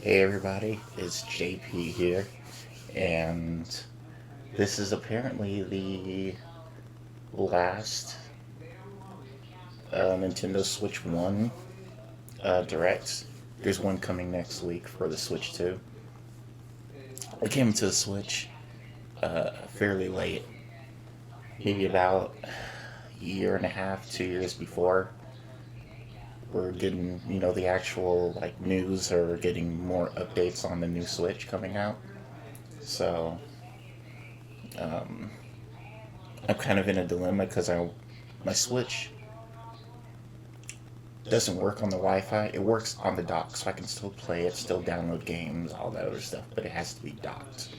Hey everybody, it's JP here, and this is apparently the last Nintendo Switch 1 Direct. There's one coming next week for the Switch 2. I came to the Switch fairly late, maybe about a year and a half, 2 years before. We're getting, the actual news or getting more updates on the new Switch coming out. So I'm kind of in a dilemma because my Switch doesn't work on the Wi-Fi. It works on the dock, so I can still play it, still download games, all that other stuff. But it has to be docked.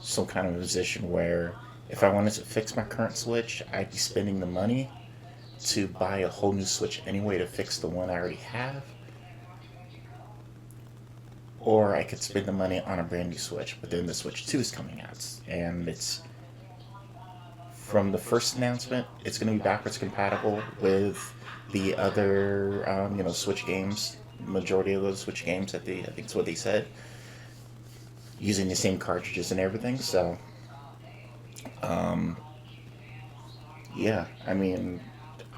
So kind of a position where if I wanted to fix my current Switch, I'd be spending the money to buy a whole new Switch anyway to fix the one I already have, or I could spend the money on a brand new Switch. But then the Switch 2 is coming out, and it's from the first announcement, it's going to be backwards compatible with the other, Switch games. Majority of those Switch games, I think it's what they said, using the same cartridges and everything. So, yeah, I mean,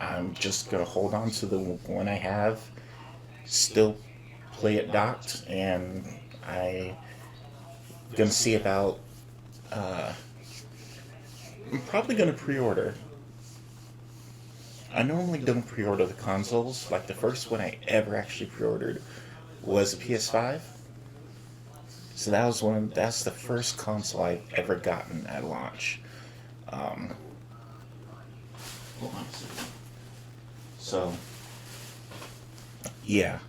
I'm just gonna hold on to the one I have, still play it docked, and I'm gonna see about. I'm probably gonna pre-order. I normally don't pre-order the consoles. Like the first one I ever actually pre-ordered was a PS5. So that's the first console I've ever gotten at launch. Um, Hold on a second. So yeah,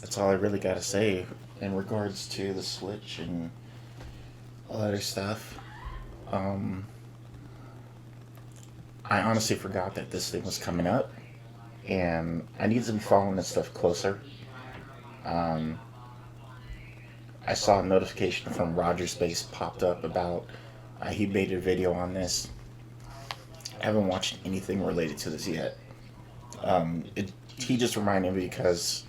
that's all I really got to say in regards to the Switch and all other stuff. Um, I honestly forgot that this thing was coming up, and I need to be following this stuff closer. Um, I saw a notification from Roger Space popped up about he made a video on this. I haven't watched anything related to this yet. He just reminded me because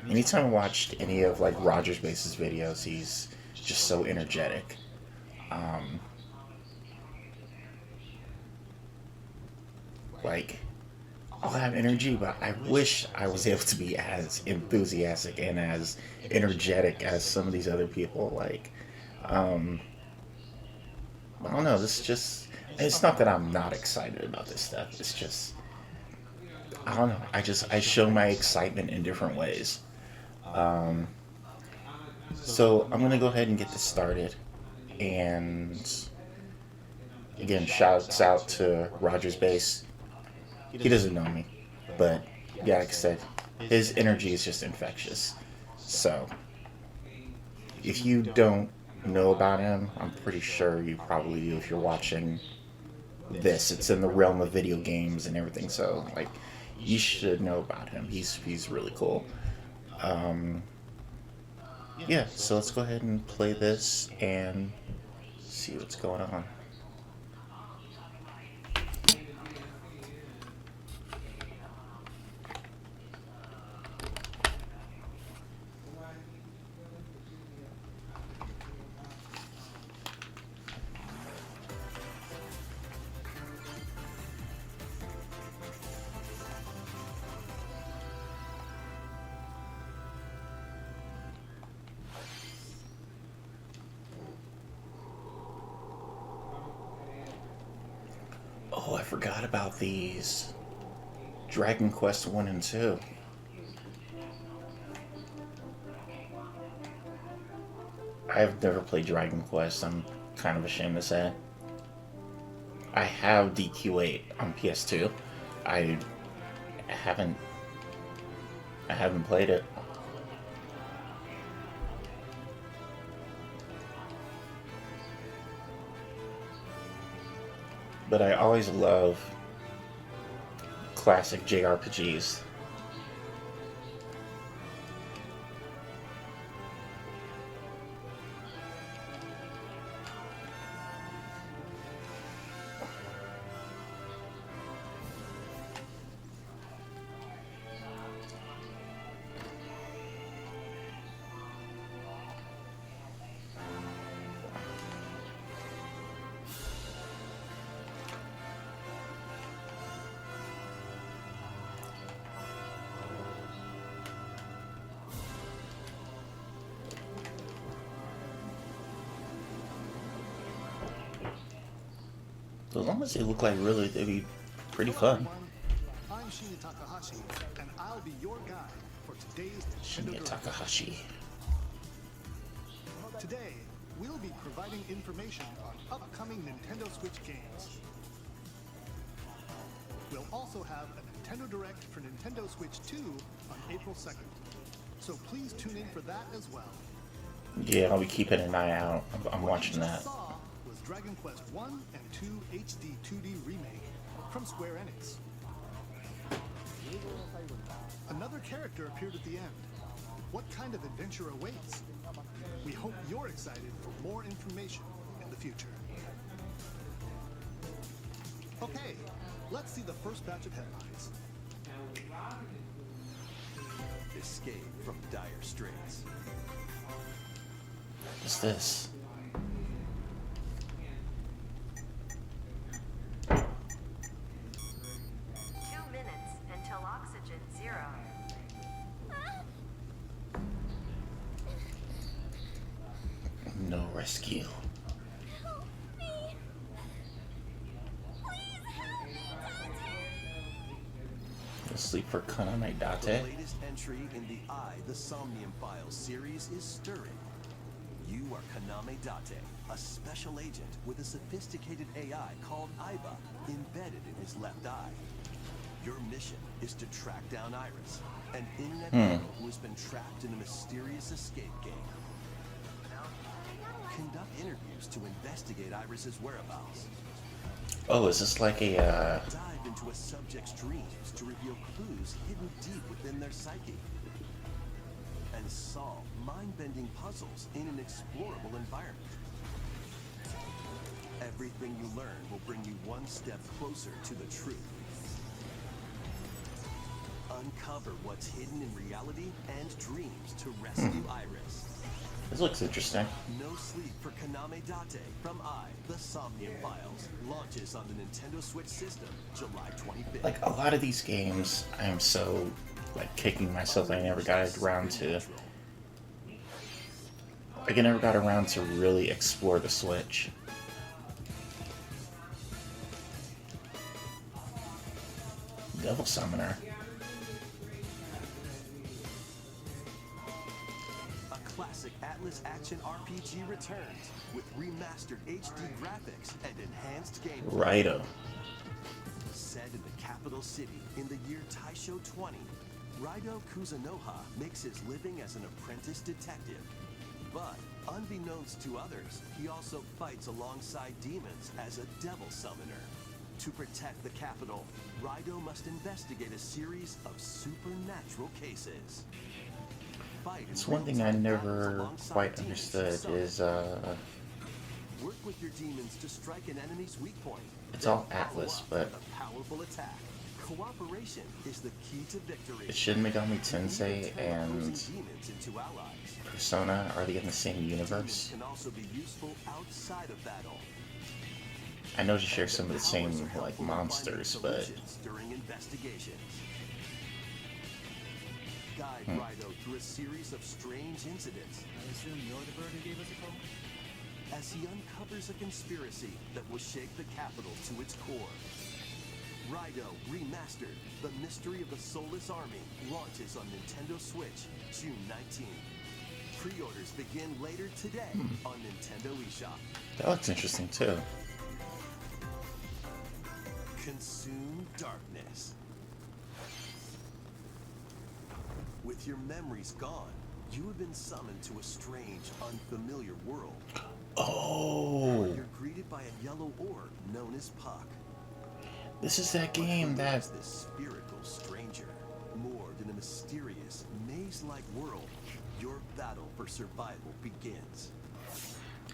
anytime I watched any of Roger Space's videos, he's just so energetic. Um, like I'll have energy, but I wish I was able to be as enthusiastic and as energetic as some of these other people. Um, I don't know. This just. It's not that I'm not excited about this stuff. It's just. I don't know. I show my excitement in different ways. Um, so I'm gonna go ahead and get this started. And again, shouts out to Rogers Base. He doesn't know me, but yeah, like I said, his energy is just infectious. So if you don't know about him, I'm pretty sure you probably do if you're watching this. It's in the realm of video games and everything, so you should know about him. He's really cool. Um, yeah, so let's go ahead and play this and see what's going on. Oh, I forgot about these. Dragon Quest 1 and 2. I've never played Dragon Quest. I'm kind of ashamed to say. I have DQ8 on PS2. I haven't I haven't played it. But I always love classic JRPGs. So as long as they look like really, they'd be pretty Hello fun. everyone, I'm Shinya Takahashi, and I'll be your guide for today's Nintendo Shinya Direct. Takahashi. Today, we'll be providing information on upcoming Nintendo Switch games. We'll also have a Nintendo Direct for Nintendo Switch 2 on April 2nd. So please tune in for that as well. Yeah, I'll be keeping an eye out. I'm What watching you that. just saw was Dragon Quest 1 and 2 HD 2D remake from Square Enix. Another character appeared at the end. What kind of adventure awaits? We hope you're excited for more information in the future. Okay, let's see the first batch of headlines. Escape from dire straits. What's this? 2 minutes until oxygen 0. No rescue. Help me! Please help me, Dante! Sleep for Kaname The Date. latest entry in the The Somnium Files series is stirring. You are Kaname Date, a special agent with a sophisticated AI called Aiba embedded in his left eye. Your mission is to track down Iris, an internet hero who has been trapped in a mysterious escape game. Conduct interviews to investigate Iris's whereabouts. Oh, is this like a Dive into a subject's dreams to reveal clues hidden deep within their psyche. And solve mind-bending puzzles in an explorable environment. Everything you learn will bring you one step closer to the truth. Uncover what's hidden in reality and dreams to rescue Iris. this looks interesting. No Sleep for Kaname Date from The Somnium Files launches on the Nintendo Switch system July 25th. Like a lot of these games, I am so like kicking myself I never got around to. I never got around to really explore the Switch. Devil Summoner. A classic Atlas action RPG returns with remastered HD graphics and enhanced gameplay. Raito. Set in the capital city in the year Taisho 20, Raido Kuzunoha makes his living as an apprentice detective. But unbeknownst to others, he also fights alongside demons as a devil summoner. To protect the capital, Raido must investigate a series of supernatural cases. Fight It's in one thing I real-time never battles alongside quite demons understood you summon. is Work with your demons to strike an enemy's weak point. It's then all follow Atlas, up but- with a powerful attack. Cooperation is the key to victory. is Shin Megami You Tensei can turn and opposing demons into allies. Persona, are they in the same Demons universe? can also be useful outside of battle. I know they share some of the Powers same are like helpful in finding monsters, but solutions during investigations. Guide Raido through a series of strange incidents. I assume you're the bird who gave us a call? As he uncovers a conspiracy that will shake the capital to its core. Raido Remastered, The Mystery of the Soulless Army, launches on Nintendo Switch June 19th. Pre-orders begin later today on Nintendo eShop. that looks interesting too. Consume darkness. With your memories gone, you have been summoned to a strange, unfamiliar world. Oh, You're greeted by a yellow orb known as Puck. this is that game Who that is this spherical stranger? Moored in a mysterious, maze-like world, your battle for survival begins.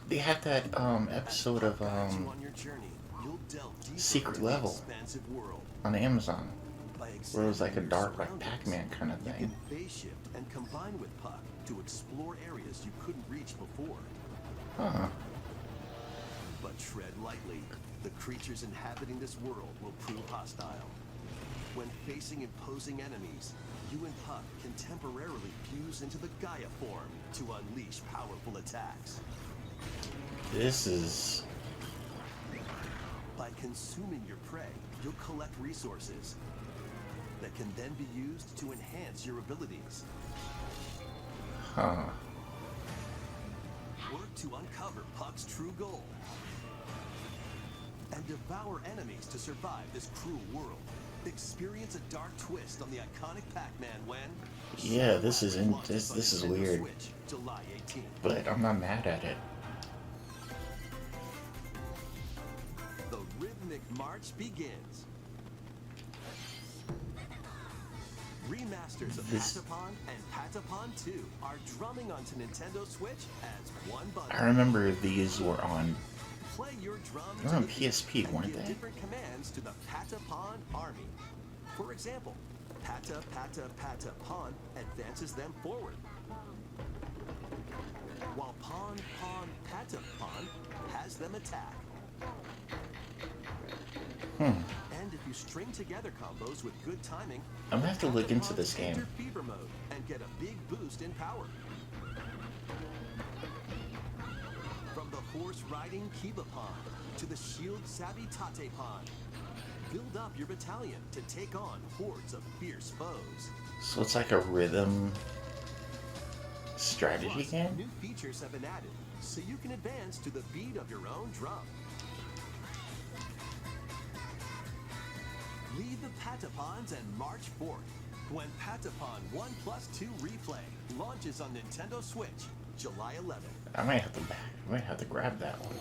they had that episode of Guide you on your journey. You'll delve deeper Secret into Level. the expansive world. on Amazon, By where it was like a examining your dark like surroundings, Pac-Man kind of you thing. can phase shift and combine with Puck to explore areas you couldn't reach before. Huh. But tread lightly. The creatures inhabiting this world will prove hostile. When facing imposing enemies, you and Puck can temporarily fuse into the Gaia form to unleash powerful attacks. This is By By consuming your prey, you'll collect resources that can then be used to enhance your abilities. Huh. Work to uncover Puck's true goal. And devour enemies to survive this cruel world. Experience a dark twist on the iconic Pac-Man when... Yeah, this is Nintendo weird, Switch, July 18th. but I'm not mad at it. The rhythmic march begins. Remasters of This- Patapon and Patapon 2 are drumming onto Nintendo Switch as one bundle. I remember these were on. Play your drum They were to on the beat PSP, and weren't give they? different commands to the Patapon army. For example, Pata Pata Patapon advances them forward, while Pon Pon Patapon has them attack. And if you string together combos with good timing, I'm gonna have to look into Patapon this can enter game. fever mode and get a big boost in power. From the horse-riding Kibapon to the shield-savvy Tatepon, build up your battalion to take on hordes of fierce foes. So it's like a rhythm strategy Plus, game? new features have been added, so you can advance to the beat of your own drum. Leave the Patapons and march forth when Patapon 1+2 Replay launches on Nintendo Switch, July 11th. I might have to grab that one.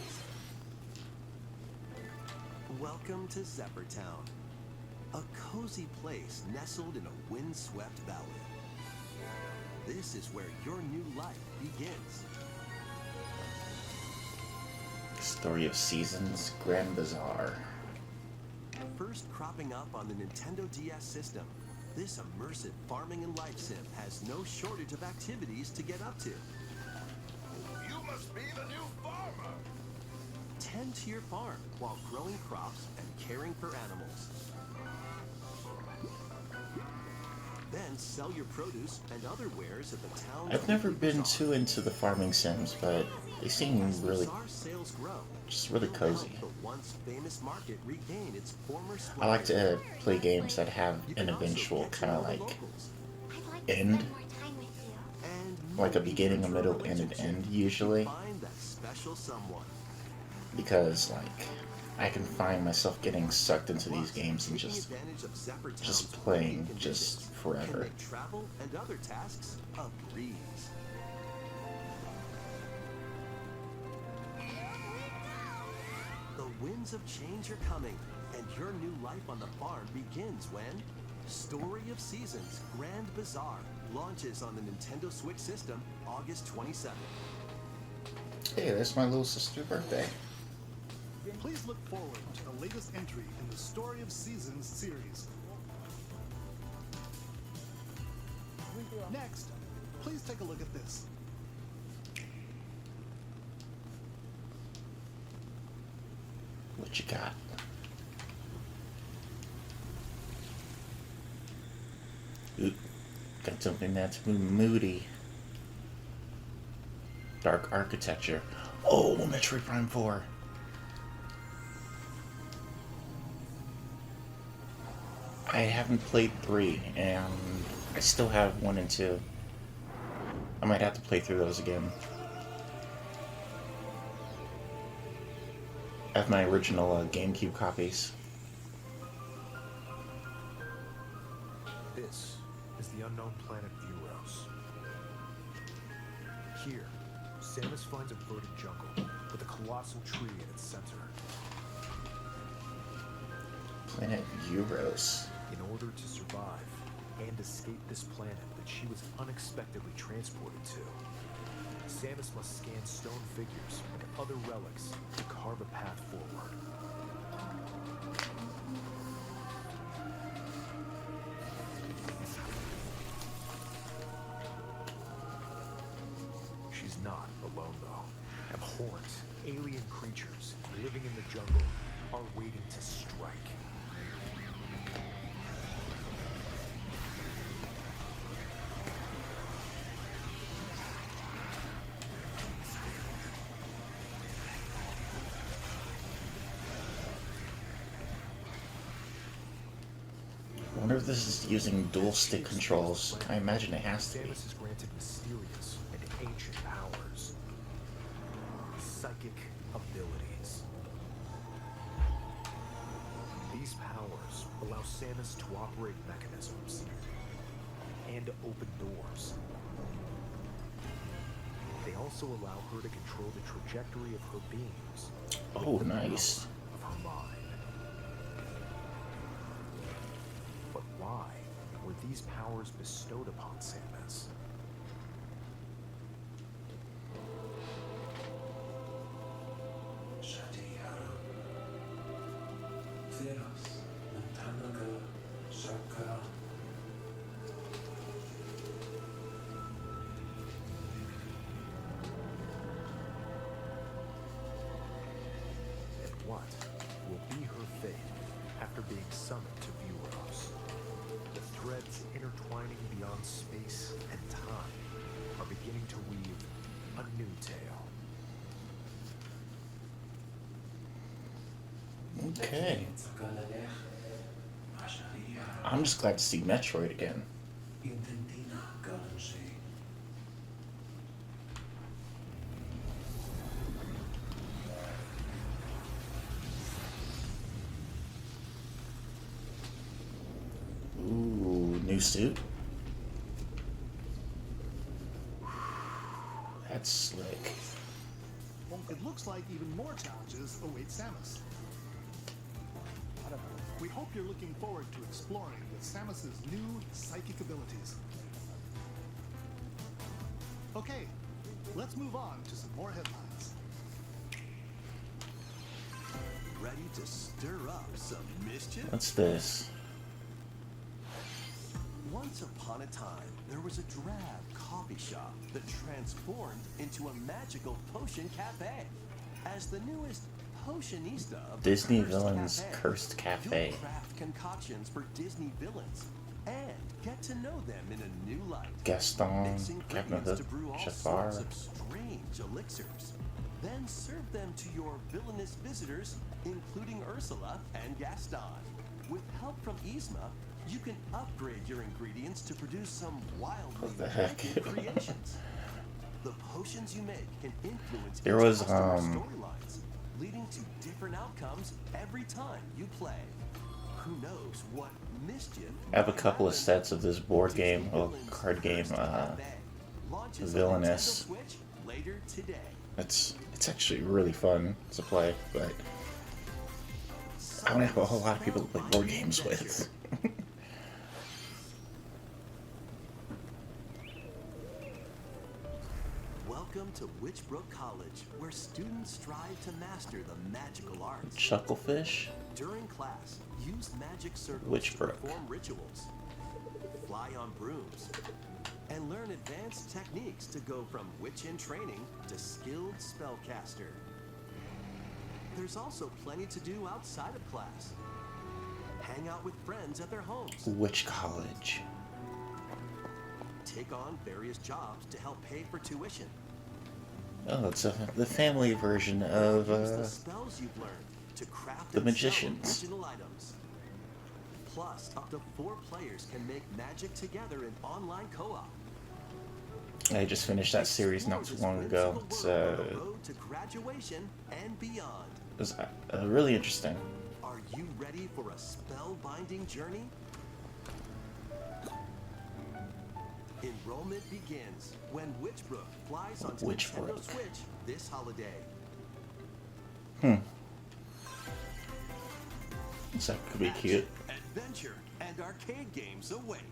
Welcome to Zephyr-Town, a cozy place nestled in a windswept valley. This is where your new life begins. Story of Seasons, Grand Bazaar. First cropping up on the Nintendo DS system, this immersive farming and life sim has no shortage of activities to get up to. You must be the new farmer. Tend to your farm while growing crops and caring for animals. Then sell your produce and other wares at the town's I've never weekly been bazaar. too into the farming sims, but they seem As really, bazaar sales grow, just really it'll help cozy. the once famous market regain its former I like splendor. to play games that have You an can also eventual get to kind of know the like locals I'd like to end, spend more time with you. and like a maybe beginning, a nurture middle, and an relationship end to usually, find that special someone. because like I can find myself getting sucked into these Plus, games and taking just advantage of Zephyr-Town's just friendly playing conditions just can forever. make travel and other tasks a breeze. The winds of change are coming, and your new life on the farm begins when Story of Seasons Grand Bazaar launches on the Nintendo Switch system August 27th. Hey, that's my little sister's birthday. Please look forward to the latest entry in the Story of Seasons series. Next, please take a look at this. What you got? Oop, got something that's moody. Dark architecture. Oh, Metroid Prime 4. I haven't played 3, and I still have 1 and 2. I might have to play through those again. I have my original GameCube copies. This is the unknown planet Vuros. Here, Samus finds a verdant jungle with a colossal tree in its center. Planet Euros. In order to survive and escape this planet that she was unexpectedly transported to, Samus must scan stone figures and other relics to carve a path forward. She's not alone, though. Abhorrent, alien creatures living in the jungle are waiting to strike. wonder if this is using dual stick controls. I imagine it has to be. Samus is granted mysterious and ancient powers. Psychic abilities. These powers allow Samus to operate mechanisms and to open doors. They also allow her to control the trajectory of her beams. Oh, with the nice. power of her mind. But why were these powers bestowed upon Samus? And what will be her fate after being summoned to Buros? The threads intertwining beyond space and time are beginning to weave a new tale. Okay. I'm just glad to see Metroid again. Ooh, new suit. That's slick. It looks like even more challenges await Samus. We hope you're looking forward to exploring with Samus's new psychic abilities. Okay, let's move on to some more headlines. Ready to stir up some mischief? What's this? Once upon a time, there was a drab coffee shop that transformed into a magical potion cafe. As the newest potionista of the Disney Cursed Villains Cafe, Cursed Cafe. you'll craft concoctions for Disney villains and get to know them in a new light. Gaston, Mix Captain ingredients to Hook, brew all Jafar. sorts of strange elixirs. Then serve them to your villainous visitors, including Ursula and Gaston. With help from Yzma, you can upgrade your ingredients to produce some wildly What the heck? wicked creations. The potions you make can influence There each was, customer's storylines, leading to different outcomes every time you play. Who knows what mischief? I have a might couple of happen. sets of this board Disney game, or Villains card game, Cursed Cafe launches on Villainous. Nintendo Switch later today. It's actually really fun to play, but I don't have a whole lot of people to play board games with. Welcome to Witchbrook College, where students strive to master the magical arts. Chucklefish? During class, use magic circles Witchbrook. to perform rituals, fly on brooms, and learn advanced techniques to go from witch in training to skilled spellcaster. There's also plenty to do outside of class. Hang out with friends at their homes. Which college? Take on various jobs to help pay for tuition. Oh, it's the family version of Use the spells you've learned to craft The and sell Magicians. original items. Plus, up to 4 players can make magic together in online co-op. I just finished that series not too long ago. It's the road to graduation and beyond. it was really interesting. Are you ready for a spellbinding journey? Enrollment begins when Witchbrook flies onto Nintendo Witchbrook. Switch this holiday. So that could be cute. Adventure and arcade games await.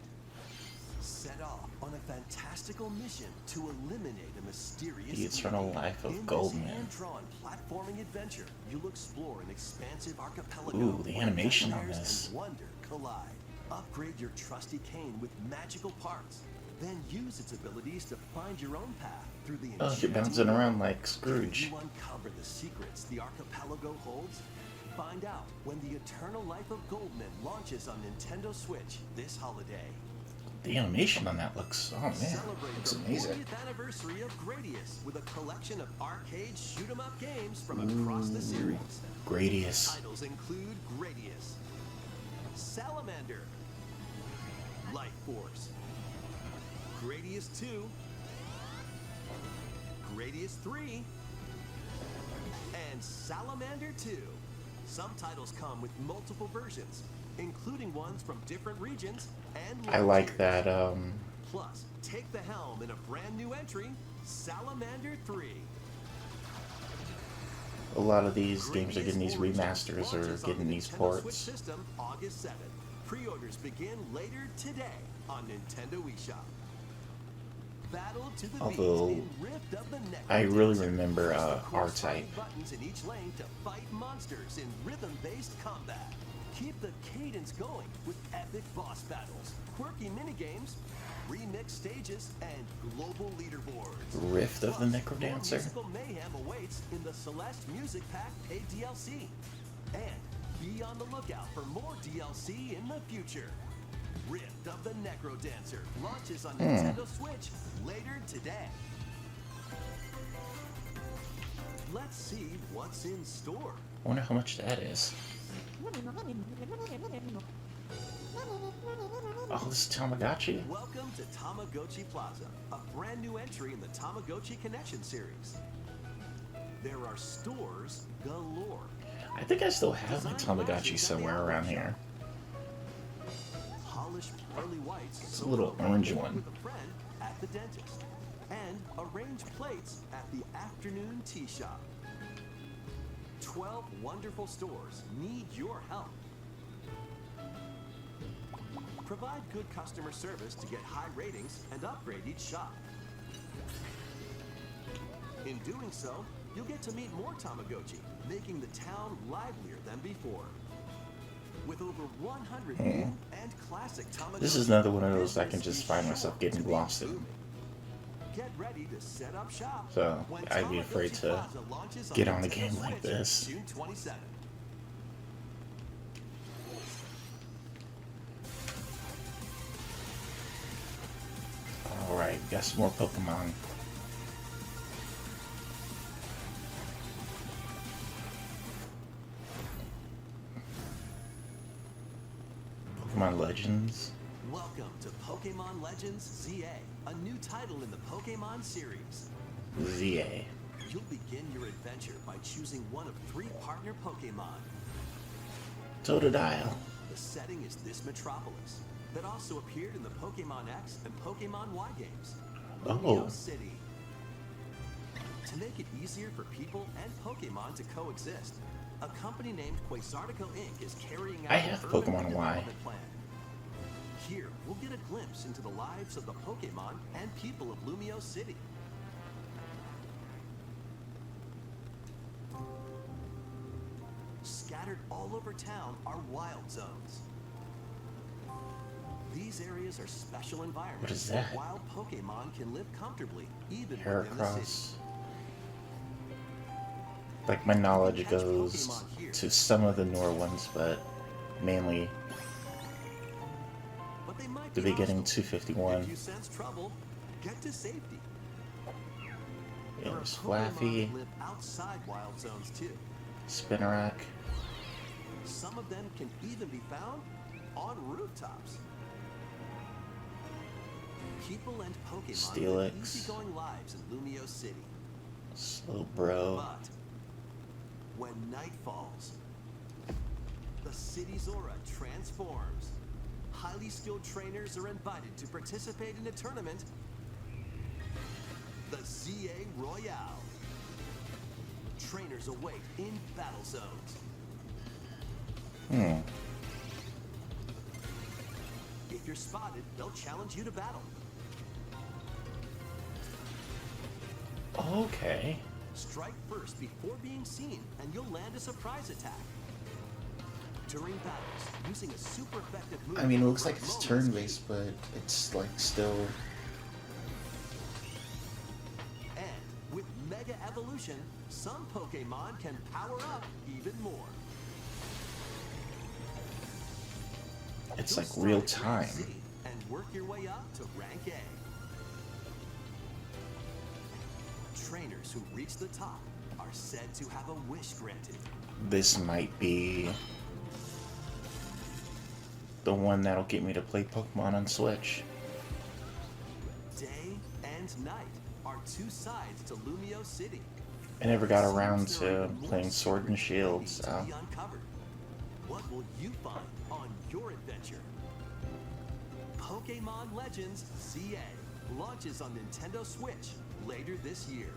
Set off on a fantastical mission to eliminate a mysterious The Eternal entity. Life of In Goldman. this hand-drawn platforming adventure, you'll explore an expansive archipelago. Ooh, the where animation on nightmares this. and wonder collide. Upgrade your trusty cane with magical parts. Then use its abilities to find your own path through the Oh, you're enchanted bouncing around world. like Scrooge. Can you uncover the secrets the archipelago holds? Find out when the Eternal Life of Goldman launches on Nintendo Switch this holiday. The animation on that looks, oh man, Celebrate looks the amazing. 40th anniversary of Gradius with a collection of arcade shoot-'em-up games from across the series. Gradius. Titles include Gradius, Salamander, Life Force. Gradius 2. Gradius 3. And Salamander 2. Some titles come with multiple versions, including ones from different regions and I like tiers. that. Plus, take the helm in a brand new entry, Salamander 3. A lot of these games are Gradius getting these Origins remasters or launches on getting the these Nintendo Switch ports. system August 7th. Pre-orders begin later today on Nintendo eShop. Battle to the Although, beat in Rift of the Necrodancer. I really remember Press the R-Type. corresponding buttons in each lane to fight monsters in rhythm-based combat. Keep the cadence going with epic boss battles, quirky minigames, remix stages, and global leaderboards. Rift of the Plus, more Necrodancer. musical mayhem awaits in the Celeste Music Pack paid DLC. And be on the lookout for more DLC in the future. Rift of the Necrodancer launches on Nintendo Switch later today. Let's see what's in store. I wonder how much that is. Oh, this is Tamagotchi? Welcome to Tamagotchi Plaza, a brand new entry in the Tamagotchi Connection series. There are stores galore. I think I still have my Tamagotchi somewhere around here. Polished pearly whites. It's a little orange one. With a friend at the dentist. And arrange plates at the afternoon tea shop. 12 wonderful stores need your help. Provide good customer service to get high ratings and upgrade each shop. In doing so, you'll get to meet more Tamagotchi, making the town livelier than before. With over 100 new and classic Tamagotchi, This is another one of those I can business just is find sure myself to getting be lost in. booming. Get ready to set up shop. So, when I'd be afraid Tamagotchi to Plaza launches get on a Nintendo game like Switch this. June 27th. Alright, got some more Pokemon. Pokemon Legends. Welcome to Pokemon Legends ZA, a new title in the Pokemon series. ZA. You'll begin your adventure by choosing one of 3 partner Pokemon. Totodile. The setting is this metropolis that also appeared in the Pokemon X and Pokemon Y games. Oh. Lumio City. To make it easier for people and Pokemon to coexist, a company named Quasartico Inc. is carrying out I have an urban Pokemon Y. redevelopment plan. Here, we'll get a glimpse into the lives of the Pokemon and people of Lumio City. Scattered all over town are wild zones. These areas are special environments What is where that? wild Pokemon can live comfortably, even within the city. Heracross. Like, my knowledge goes to some of the newer ones, but mainly But they might the be beginning hostile. 251. If you sense trouble, get to safety. Yeah, There are there's Pokemon Flaffy, that live outside wild zones too. Spinarak, Some of them can even be found on rooftops. People and Pokemon live Steelix. easygoing lives in Lumio City. Slowbro. But when night falls, the city's aura transforms. Highly skilled trainers are invited to participate in a tournament, the ZA Royale. Trainers await in battle zones. If you're spotted, they'll challenge you to battle. Okay. Strike first before being seen, and you'll land a surprise attack. During battles, using a super effective move. I mean, it looks like will it's promote turn-based, but it's like still. And with Mega Evolution, some Pokemon can power up even more. It's You'll like start real at time. rank C and work your way up to rank A. Trainers who reach the top are said to have a wish granted. This might be the one that'll get me to play Pokemon on Switch. Day and night are two sides to Lumio City. I never got Seems around there are to more playing Sword and secrets Shield, waiting to so be uncovered. What will you find on your adventure? Pokemon Legends ZA launches on Nintendo Switch later this year.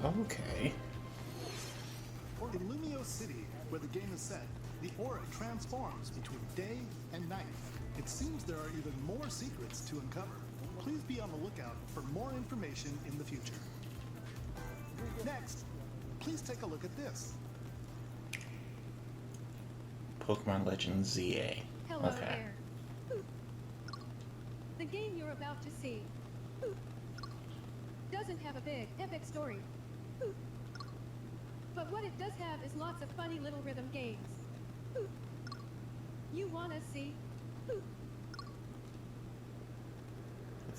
okay. In Lumio City, where the game is set, the aura transforms between day and night. It seems there are even more secrets to uncover. Please be on the lookout for more information in the future. Next, please take a look at this. Pokemon Legends ZA. Hello Okay. there. The game you're about to see doesn't have a big, epic story. But what it does have is lots of funny little rhythm games. You wanna see? What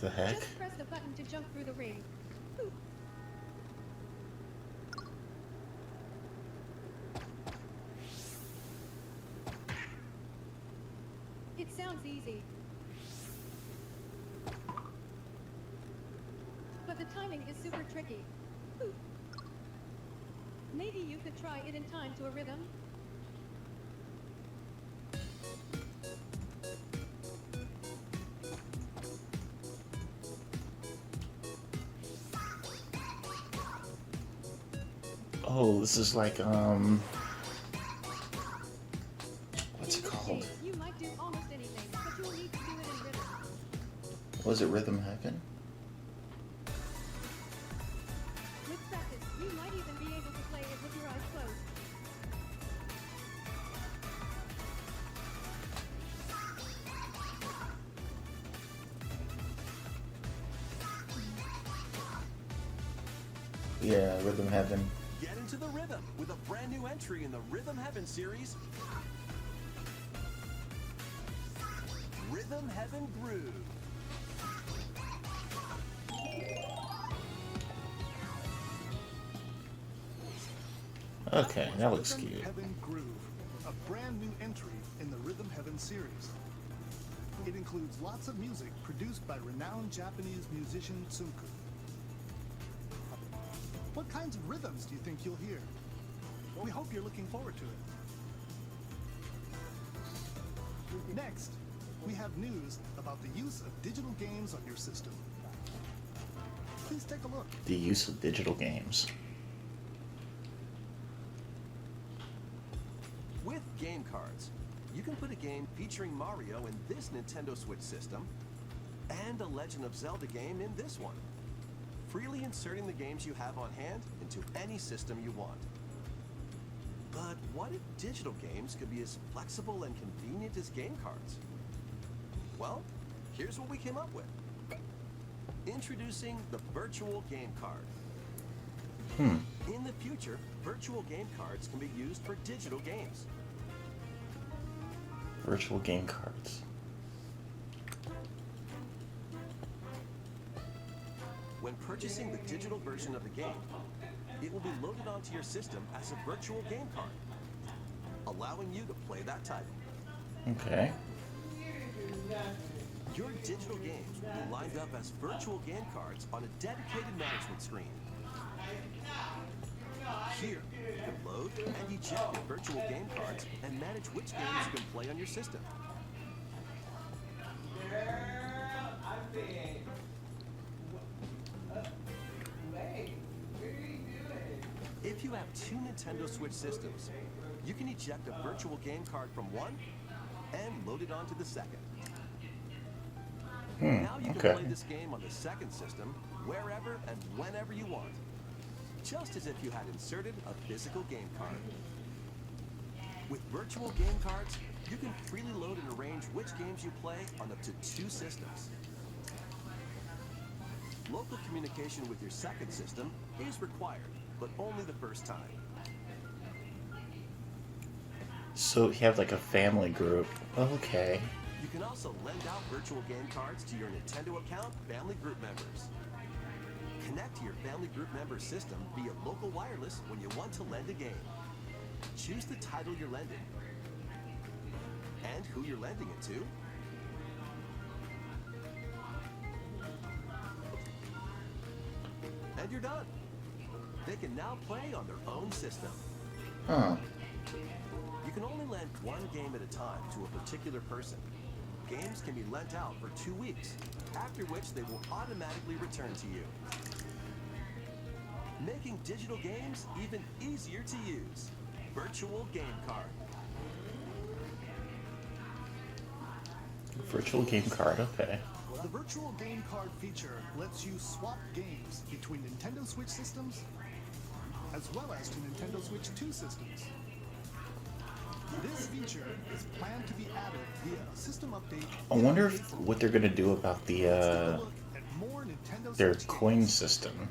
the heck? Just press the button to jump through the ring. It sounds easy. But the timing is super tricky. Maybe you could try it in time to a rhythm. Oh, this is like, what's it called? You might do almost anything, but you'll need to do it in rhythm. Was it Rhythm Heaven? With practice, you might even be able to play it with your eyes closed. Yeah, Rhythm Heaven. Get into the rhythm with a brand new entry in the Rhythm Heaven series. Rhythm Heaven Groove. Okay, that looks Rhythm cute. Heaven Groove, a brand new entry in the Rhythm Heaven series. It includes lots of music produced by renowned Japanese musician Tsunku. What kinds of rhythms do you think you'll hear? We hope you're looking forward to it. Next, we have news about the use of digital games on your system. Please take a look. The use of digital games. With game cards, you can put a game featuring Mario in this Nintendo Switch system and a Legend of Zelda game in this one, freely inserting the games you have on hand into any system you want. But what if digital games could be as flexible and convenient as game cards? Well, here's what we came up with. Introducing the Virtual Game Card. In the future, virtual game cards can be used for digital games. Virtual game cards. When purchasing the digital version of the game, it will be loaded onto your system as a virtual game card, allowing you to play that title. Okay. Your digital games will be lined up as virtual game cards on a dedicated management screen. Here, you can load and eject your virtual game cards and manage which games you can play on your system. If you have two Nintendo Switch systems, you can eject a virtual game card from one and load it onto the second. Now you can okay. play this game on the second system wherever and whenever you want, just as if you had inserted a physical game card. With virtual game cards, you can freely load and arrange which games you play on up to two systems. Local communication with your second system is required, but only the first time. So you have like a family group. Okay. You can also lend out virtual game cards to your Nintendo account family group members. Connect to your family group member system via local wireless when you want to lend a game. Choose the title you're lending. and who you're lending it to. And you're done. They can now play on their own system. Huh. You can only lend one game at a time to a particular person. Games can be lent out for 2 weeks, after which they will automatically return to you. Making digital games even easier to use. Virtual Game Card. Virtual game card, okay. The Virtual Game Card feature lets you swap games between Nintendo Switch systems as well as to Nintendo Switch 2 systems. This feature is planned to be added via a system update. I wonder if what they're gonna do about Let's take a look at more Nintendo their Switch coin games. system.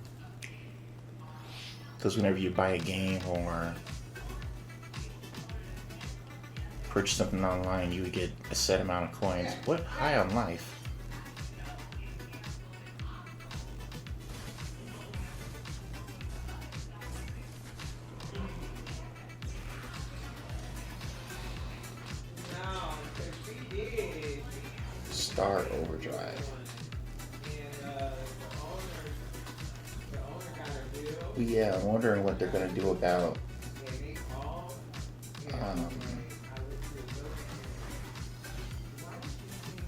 Because whenever you buy a game or purchase something online, you would get a set amount of coins. What? High on life. Star Overdrive. But yeah, I'm wondering what they're gonna do about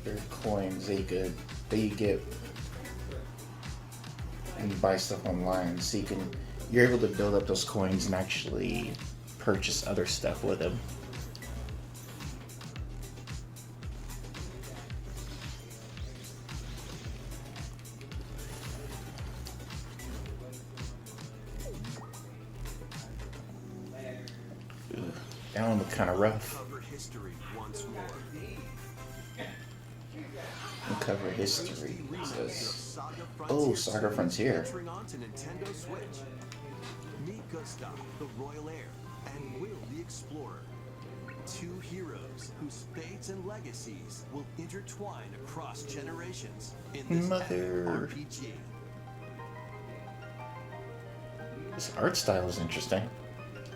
their coins. They get and you buy stuff online, so you're able to build up those coins and actually purchase other stuff with them. Ooh, that one looked kind of rough. Cover history once more. Uncover history. HD It remake of says, Saga oh, Saga Frontier. Entering onto Nintendo Switch. Meet Gustav, the Royal Heir, and Will the Explorer. Two heroes whose fates and legacies will intertwine across generations in this Mother. epic RPG. This art style is interesting.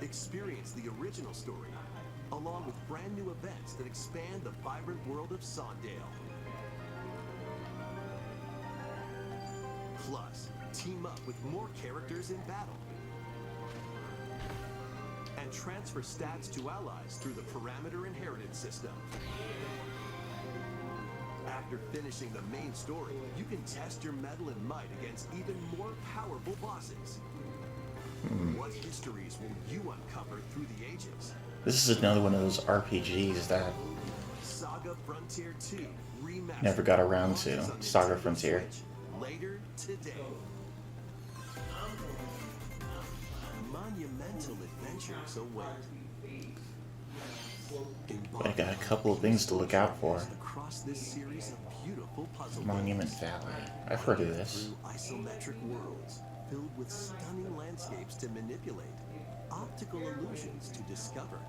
Experience the original story, along with brand new events that expand the vibrant world of Sondale. Plus, team up with more characters in battle. And transfer stats to allies through the parameter inheritance system. After finishing the main story, you can test your mettle and might against even more powerful bosses. What histories will you uncover through the ages? This is another one of those RPGs that Saga Frontier 2 Remastered never got around to. launches on Saga Nintendo Frontier. Switch later today. Monumental adventures await. But I got a couple of things to look out for. Across this series of beautiful puzzle Monument games. Valley. I've heard of this. Through isometric worlds filled with stunning landscapes to manipulate, optical illusions to discover,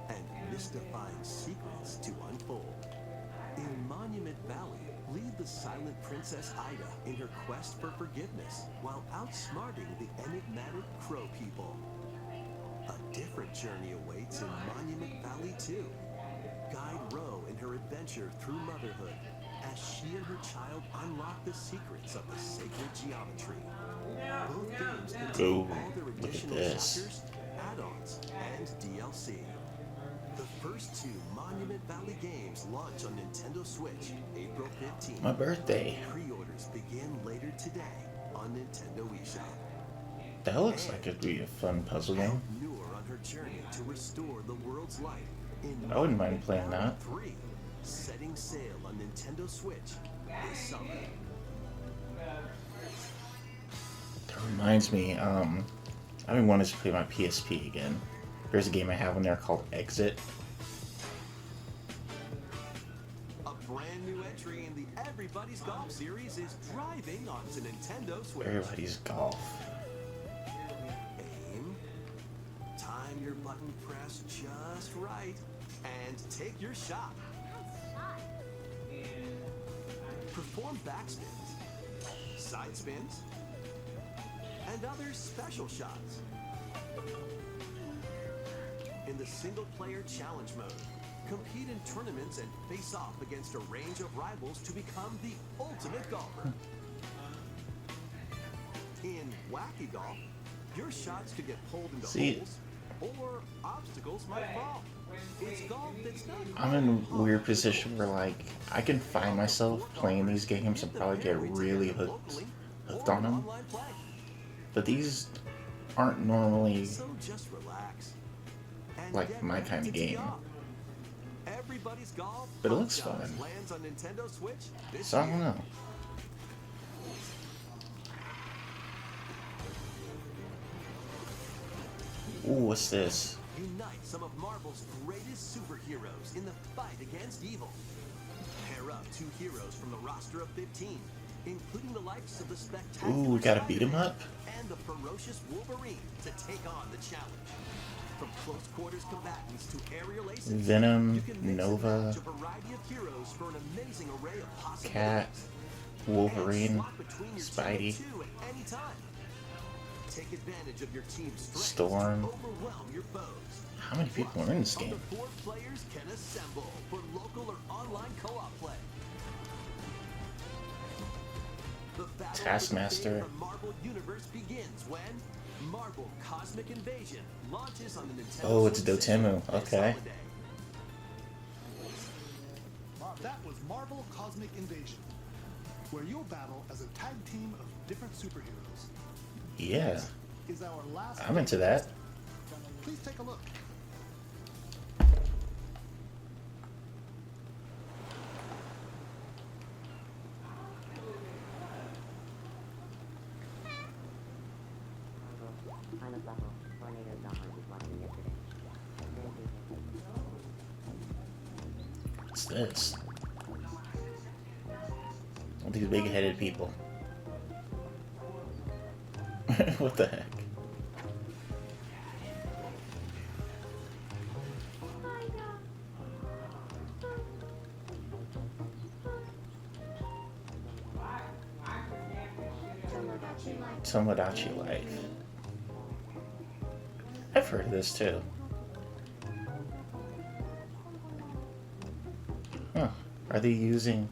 and mystifying secrets to unfold. In Monument Valley, lead the silent Princess Ida in her quest for forgiveness while outsmarting the enigmatic Crow people. A different journey awaits in Monument Valley 2. Guide Ro in her adventure through motherhood as she and her child unlock the secrets of the sacred geometry. Both games contain Ooh, all their look at additional this. chapters, add-ons, and DLC. The first two Monument Valley games launch on Nintendo Switch April 15th. My birthday. Pre-orders begin later today on Nintendo eShop. That looks like it'd be a fun puzzle game. Help Noor on her journey to restore the world's light in I wouldn't mind Monument playing Valley that. 3, setting sail on Nintendo Switch this summer. That reminds me, I've been wanting to play my PSP again. There's a game I have in there called Exit. A brand new entry in the Everybody's Golf series is driving onto Nintendo Switch. Everybody's Golf. Aim, time your button press just right, and take your shot. Perform backspins, side spins, and other special shots. In the single-player challenge mode, compete in tournaments, and face off against a range of rivals to become the ultimate golfer. In Wacky Golf, your shots could get pulled into See- holes, or obstacles might fall. It's golf that's not I'm in a weird position where, like, I can find myself playing these games and probably get really hooked on them. online play. But these aren't normally So just relax. And like get my ready kind to of tee game. off. Everybody's golf. But it looks Hot Shots fun. Lands on Nintendo Switch this So I year. don't know. Ooh, what's this? Unite some of Marvel's greatest superheroes in the fight against evil. Pair up two heroes from the roster of 15, including the likes of the spectacular Ooh, we gotta beat 'em Spider-Man up? and the ferocious Wolverine to take on the challenge. From close quarters combatants to aerial aces, Venom, you can mix and Nova, match a variety of heroes for an amazing array of possibilities. Cat, Wolverine, And swap between your team of Spidey. two at any time. Take advantage of your team's strengths Storm. to overwhelm your foes. How many people are in this Up to game? 4 players can assemble for local or online co-op play. The battle for the Taskmaster. fate of the Marvel Universe begins when Marvel Cosmic Invasion launches on the Nintendo Oh, it's Switch Dotemu. system this Okay. holiday. That was Marvel Cosmic Invasion, where you'll battle as a tag team of different superheroes. Yeah, Is our last I'm into that. Please take a look. What's this? All these big-headed people. What the heck? Tomodachi Life. I've heard of this too. Huh. Are they using...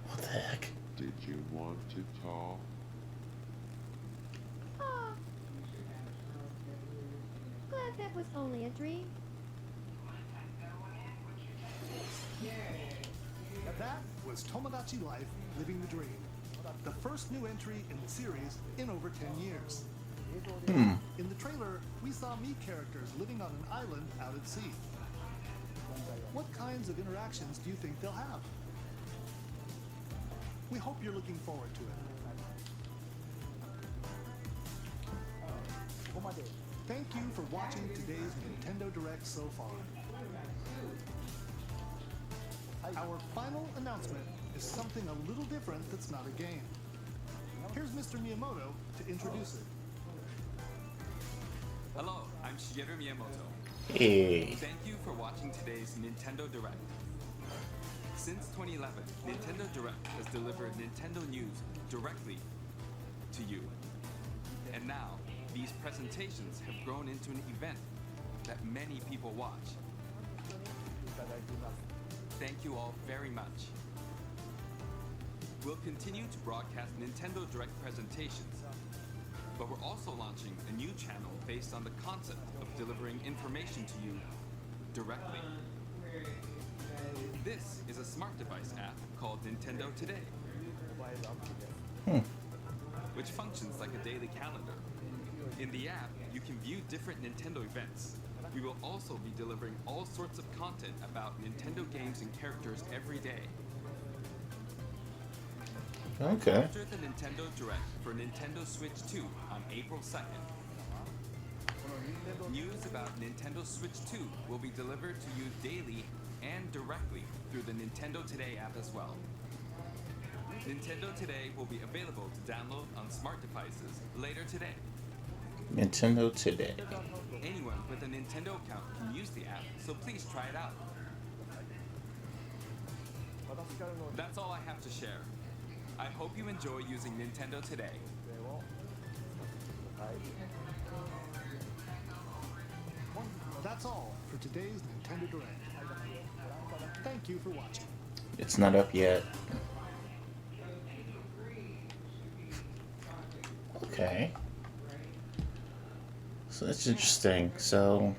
What the heck? Did you want to talk? Ah. Glad that was only a dream. That was Tomodachi Life Living the Dream, the first new entry in the series in over 10 years. In the trailer, we saw Mii characters living on an island out at sea. What kinds of interactions do you think they'll have? We hope you're looking forward to it. Thank you for watching today's Nintendo Direct so far. Our final announcement is something a little different that's not a game. Here's Mr. Miyamoto to introduce it. Hello, I'm Shigeru Miyamoto. Hey. Thank you for watching today's Nintendo Direct. Since 2011, Nintendo Direct has delivered Nintendo news directly to you. And now, these presentations have grown into an event that many people watch. Thank you all very much. We'll continue to broadcast Nintendo Direct presentations, but we're also launching a new channel based on the concept of delivering information to you directly. This is a smart device app called Nintendo Today, which functions like a daily calendar. In the app, you can view different Nintendo events. We will also be delivering all sorts of content about Nintendo games and characters every day. Okay. After the Nintendo Direct for Nintendo Switch 2 on April 2nd, news about Nintendo Switch 2 will be delivered to you daily and directly through the Nintendo Today app as well. Nintendo Today will be available to download on smart devices later today. Nintendo Today. Anyone with a Nintendo account can use the app, so please try it out. That's all I have to share. I hope you enjoy using Nintendo Today. That's all for today's Nintendo Direct. Thank you for watching. It's not up yet. Okay. So that's interesting. So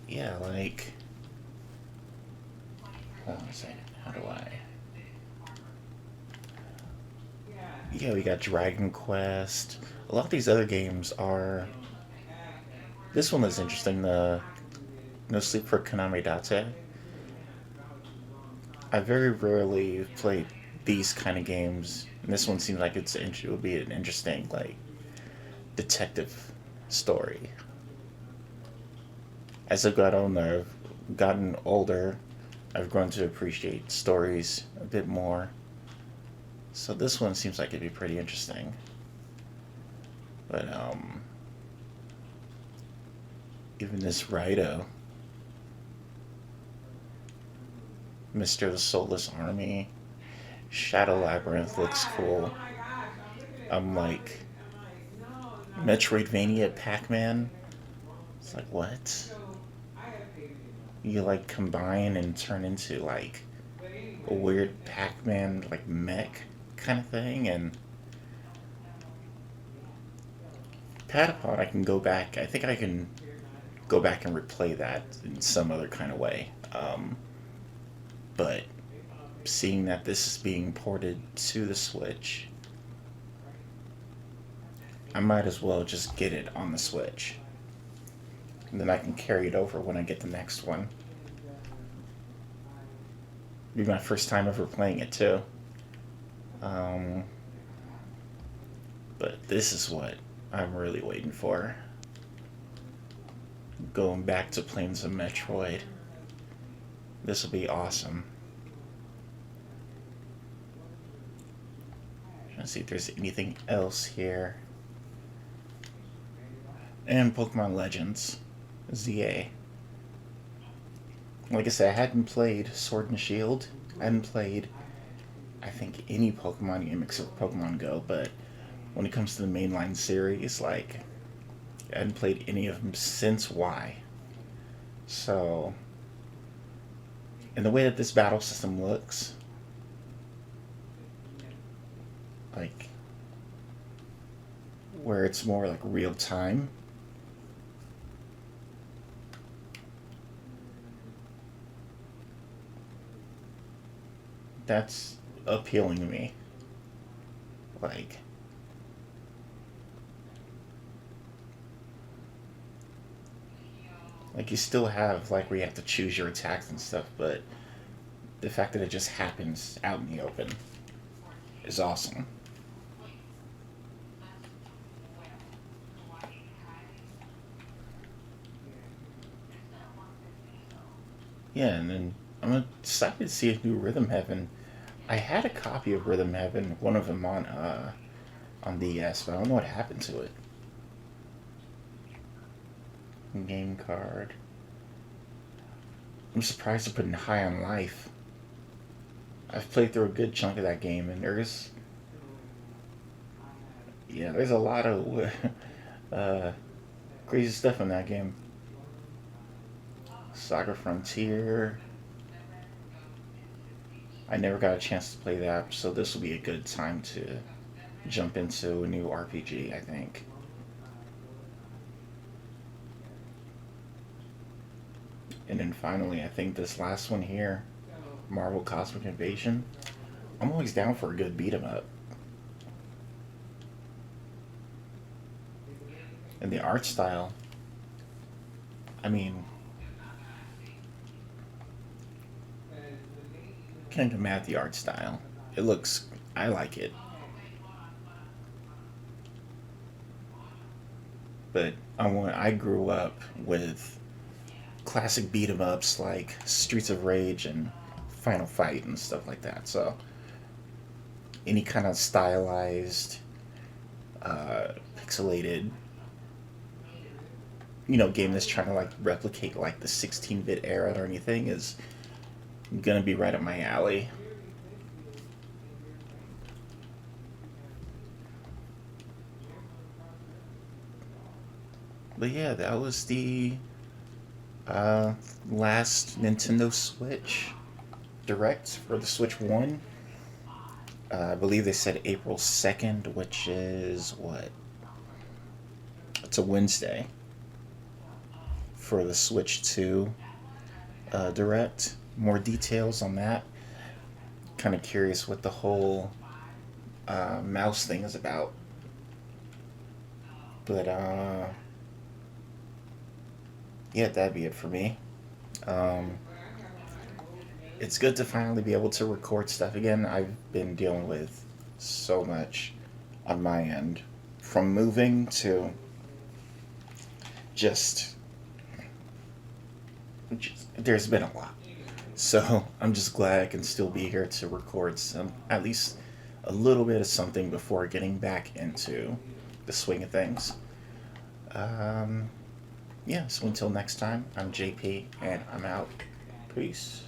yeah, like, hold on a second. How do I? Yeah, we got Dragon Quest. A lot of these other games are. This one is interesting. The No Sleep for Konami Date. I very rarely played these kind of games, and this one seems like it would be an interesting, like, detective story. As I've gotten older, I've grown to appreciate stories a bit more. So this one seems like it'd be pretty interesting. But even this Raito, Mr. the Soulless Army, Shadow Labyrinth looks cool. I'm like, Metroidvania Pac-Man. It's like, what? You like combine and turn into like a weird Pac-Man like mech kind of thing, and Patapon I can go back. I think I can go back and replay that in some other kind of way. But seeing that this is being ported to the Switch, I might as well just get it on the Switch. And then I can carry it over when I get the next one. It'll be my first time ever playing it too. But this is what I'm really waiting for. Going back to playing some Metroid. This will be awesome. Trying to see if there's anything else here. And Pokemon Legends ZA. Like I said, I hadn't played Sword and Shield. I hadn't played, I think, any Pokemon game except Pokemon Go, but when it comes to the mainline series, like, I hadn't played any of them since Y. So, and the way that this battle system looks, like, where it's more like real time, that's appealing to me. Like you still have, like, where you have to choose your attacks and stuff, but the fact that it just happens out in the open is awesome. Yeah, and then I'm excited to see a new Rhythm Heaven. I had a copy of Rhythm Heaven, one of them on DS, but I don't know what happened to it. Game card. I'm surprised they're putting High on Life. I've played through a good chunk of that game, and there's a lot of crazy stuff in that game. Saga Frontier. I never got a chance to play that, so this will be a good time to jump into a new RPG, I think. And then finally, I think this last one here, Marvel Cosmic Invasion. I'm always down for a good beat 'em up. And the art style, I mean, can't come at the art style. It looks, I like it. But I grew up with classic beat 'em ups like Streets of Rage and Final Fight and stuff like that. So any kind of stylized, pixelated, game that's trying to like replicate like the 16-bit era or anything is gonna be right up my alley. But yeah, that was the last Nintendo Switch Direct for the Switch 1. I believe they said April 2nd, which is what? It's a Wednesday for the Switch 2 Direct. More details on that. Kind of curious what the whole mouse thing is about. But, yeah, that'd be it for me. It's good to finally be able to record stuff again. I've been dealing with so much on my end. From moving to just there's been a lot. So I'm just glad I can still be here to record some, at least a little bit of something before getting back into the swing of things. Yeah, so until next time, I'm JP, and I'm out. Peace.